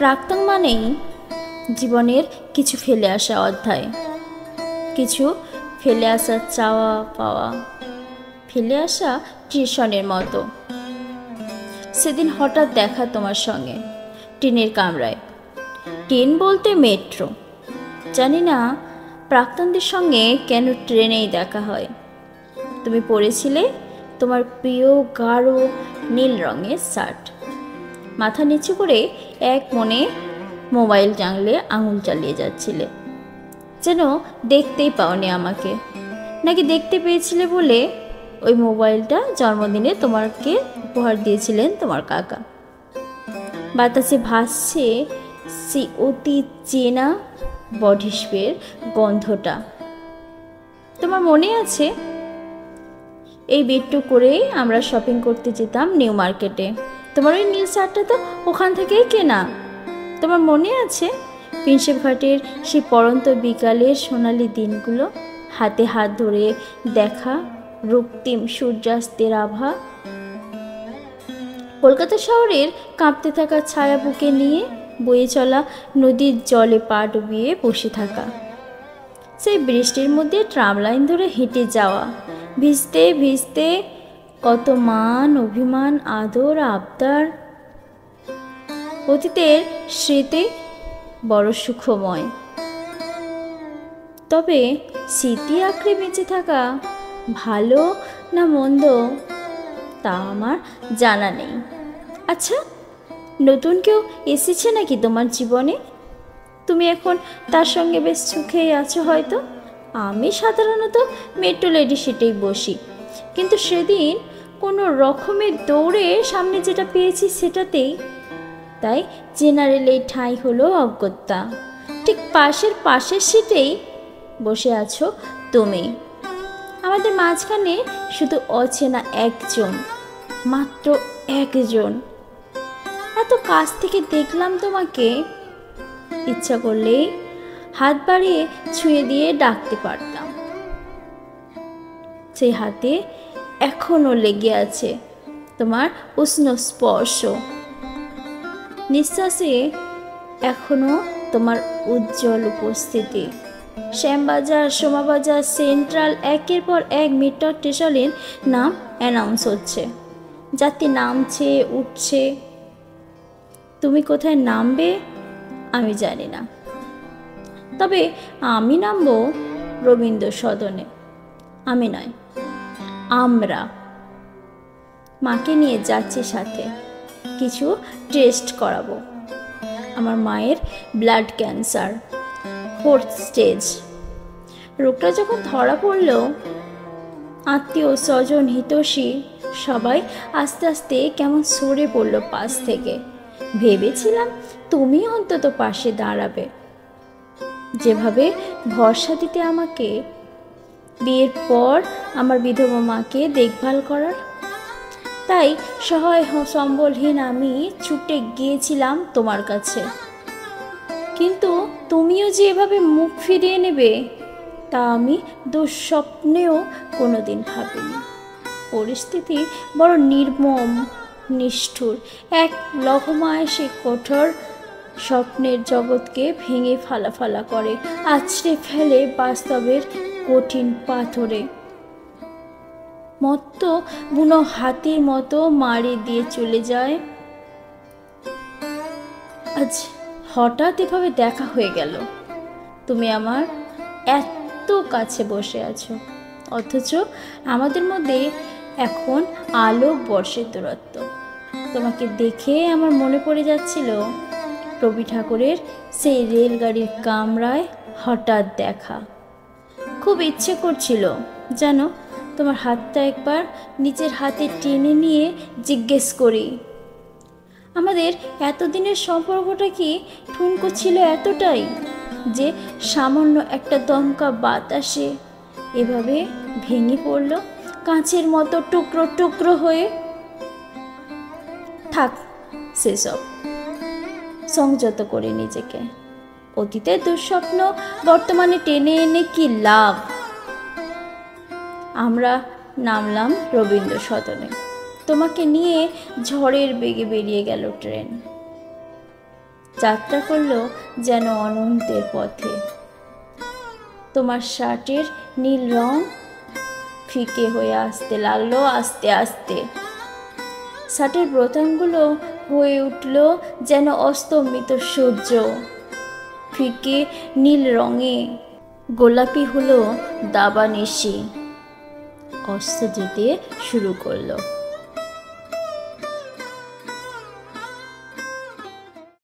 প্রাক্তন মানেই জীবনের কিছু ফেলে আসা অধ্যায়, কিছু ফেলে আসা চাওয়া পাওয়া, ফেলে আসা টিউশনের মতো। সেদিন হঠাৎ দেখা তোমার সঙ্গে ট্রেনের কামরায়। ট্রেন বলতে মেট্রো। জানি না প্রাক্তনদের সঙ্গে কেন ট্রেনেই দেখা হয়। তুমি পরেছিলে তোমার প্রিয় গাঢ় নীল রঙের শার্ট, মাথা নিচু করে এক মনে মোবাইল জানলে আঙুল চালিয়ে যাচ্ছিলে, যেন দেখতেই পাওনি আমাকে। নাকি দেখতে পেয়েছিলে বলে ওই মোবাইলটা জন্মদিনে তোমাকে উপহার দিয়েছিলেন তোমার কাকা। বাতাসে ভাসছে সেই অতি চেনা বডি স্প্রের গন্ধটা। তোমার মনে আছে এই বেডটু করেই আমরা শপিং করতে যেতাম নিউ মার্কেটে। তোমার ওই নীল শার্টটা তো ওখান থেকেই কেনা। তোমার মনে আছে প্রিন্সেপ ঘাটের সেই পড়ন্ত বিকালের সোনালি দিনগুলো, হাতে হাত ধরে দেখা রক্তিম সূর্যাস্তের আভা, কলকাতা শহরের কাঁপতে থাকা ছায়া বুকে নিয়ে বয়ে চলা নদীর জলে পা ডুবিয়ে বসে থাকা, সেই বৃষ্টির মধ্যে ট্রাম লাইন ধরে হেঁটে যাওয়া, ভিজতে ভিজতে কত মান অভিমান আদর আবদার। অতীতের স্মৃতি বড় সুখময়, তবে স্মৃতি আঁকড়ে বেঁচে থাকা ভালো না মন্দ তা আমার জানা নেই। আচ্ছা, নতুন কেউ এসেছে নাকি তোমার জীবনে? তুমি এখন তার সঙ্গে বেশ সুখেই আছো হয়তো। আমি সাধারণত মেট্রো লেডি সিটেই বসি, কিন্তু সেদিন কোনো রকমের দৌড়ে সামনে যেটা পেয়েছি সেটাতেই, তাই জেনারেলেই ঠাঁই হলো অগত্যা। ঠিক পাশের সিটেই বসে আছো তুমি। আমাদের মাঝখানে শুধু অচেনা একজন, মাত্র একজন। এত কাছ থেকে দেখলাম তোমাকে, ইচ্ছা করলেই হাত বাড়িয়ে ছুঁয়ে দিয়ে ডাকতে পারতাম। সেই হাতে এখনো লেগে আছে তোমার উষ্ণ স্পর্শ, নিঃশ্বাসে এখনো তোমার উজ্জ্বল উপস্থিতি। শ্যামবাজার, সোমাবাজার, সেন্ট্রাল, একের পর এক মেট্রো স্টেশনের নাম অ্যানাউন্স হচ্ছে, যাত্রী নামছে উঠছে। তুমি কোথায় নামবে আমি জানি না, তবে আমি নামবো রবীন্দ্র সদনে। আমি নয়, আমরা। মাকে নিয়ে যাচ্ছি সাথে, কিছু টেস্ট করাবো। আমার মায়ের ব্লাড ক্যান্সার, 4th স্টেজ। রোগটা যখন ধরা পড়ল, আত্মীয় স্বজন হিতৈষী সবাই আস্তে আস্তে কেমন সরে পড়ল পাশ থেকে। ভেবেছিলাম তুমি অন্তত পাশে দাঁড়াবে, যেভাবে ভরসা দিতে আমাকে, বিয়ের পর আমার বিধবা মাকে দেখভাল করার। তাই সহায় সম্বলহীন আমি ছুটে গিয়েছিলাম তোমার কাছে। কিন্তু তুমিও যে এভাবে মুখ ফিরিয়ে নেবে তা আমি দুঃস্বপ্নেও কোনোদিন ভাবিনি। পরিস্থিতি বড় নির্মম, নিষ্ঠুর। এক লহমায় সে কঠোর স্বপ্নের জগৎকে ভেঙে ফালাফালা করে, আছড়ে ফেলে বাস্তবের কঠিন পাথরে। মত্ত বুনো হাতির মতো মারি দিয়ে চলে যায়। আজ হঠাৎ এভাবে দেখা হয়ে গেল, তুমি আমার এত কাছে বসে আছো, অথচ আমাদের মধ্যে এখন আলোক বর্ষের দূরত্ব। তোমাকে দেখে আমার মনে পড়ে যাচ্ছিল রবি ঠাকুরের সেই রেলগাড়ির কামরায় হঠাৎ দেখা। খুব ইচ্ছে করছিল জানো, তোমার হাতটা একবার নিজের হাতে টেনে নিয়ে জিজ্ঞেস করি, আমাদের এতদিনের সম্পর্কটা কি ঠুনকো ছিল এতটাই যে সামান্য একটা দমকা বাতাসে এভাবে ভেঙে পড়ল কাঁচের মতো টুকরো টুকরো হয়ে। থাক সেসব, সংযত করে নিজেকে। অতীতের দুঃস্বপ্ন বর্তমানে টেনে এনে কি লাভ। আমরা নামলাম রবীন্দ্র সদনে, তোমাকে নিয়ে ঝড়ের বেগে বেরিয়ে গেল ট্রেন। যাত্রা করলো যেন অনন্তের পথে। তোমার শার্টের নীল রং ফিকে হয়ে আসতে লাগলো আস্তে আস্তে। শার্টের বোতামগুলো হয়ে উঠল যেন অস্তমিত সূর্য। ফিকে নীল রঙে গোলাপি হলো দাবানিশি। অস্ত যেতে শুরু করলো।